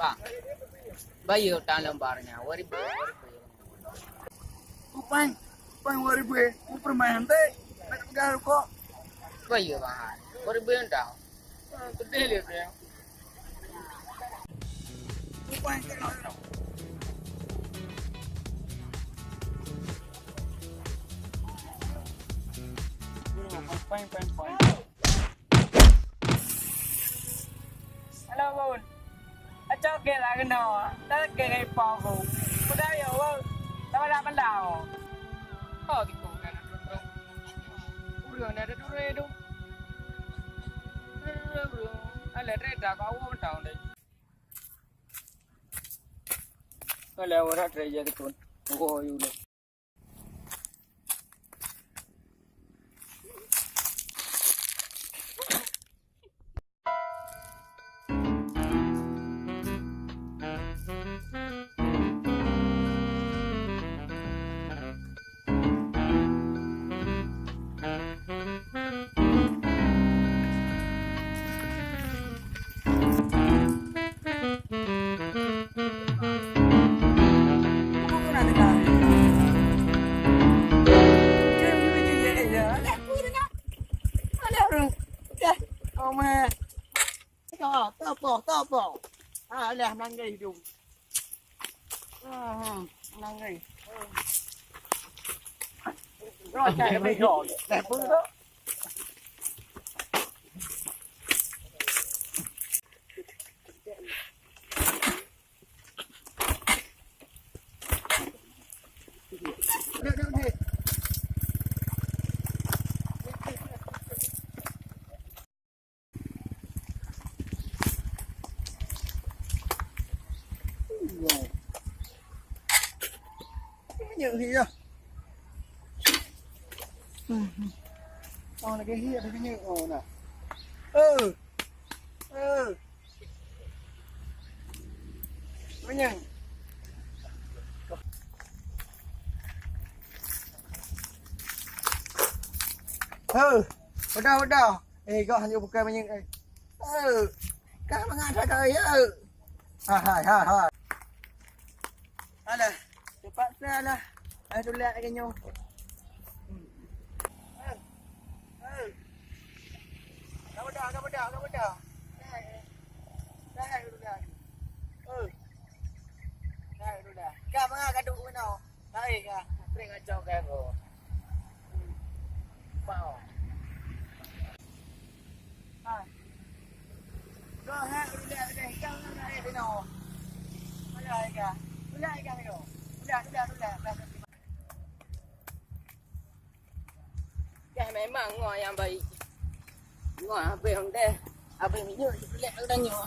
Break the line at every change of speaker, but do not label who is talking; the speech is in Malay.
Bang. Bayo dalam barnya. Wari be.
Upang wari be. Permainan deh. Nak pegang kok.
Bayo bang. Wari be entah. Gede lihat ya.
Upang tengok. Upang.
Hello bun. Acok ke lah kena. Tak ke kai pau ku. Sudah ya bun. Tak ada pandau.
Oh gitu kan. Udah ada tu redo. Bro. Ala reda kau mau tahu deh. Ala orang reja gitu. Oh yule.
Tao làm năng gì dùng năng gì rồi chạy bây giờ đẹp hơn đó được đi nhiều gì à? Còn là cái hia cái nhiều ồn à? Mấy nhằng. Bắt đầu. Ê, gọi nhiều một cây mấy nhằng đây. Các bạn ngàn thôi. Hai. Ada. Cepat sana. Ayo lihat lagi nyo. Kau dah. Dah dulu dah. Dah dulu dah. Kau mengah kaduk mana? Hai ka. Pring acau ka ko. Pau. Hai. Kau hang dulu dah. Kau nak ada no. Mana ka? Udah ka ni. Udah.
Ya memang ngồi yang baik. Ngồi apa yang deh. Apa yang jujur lek dah nyo.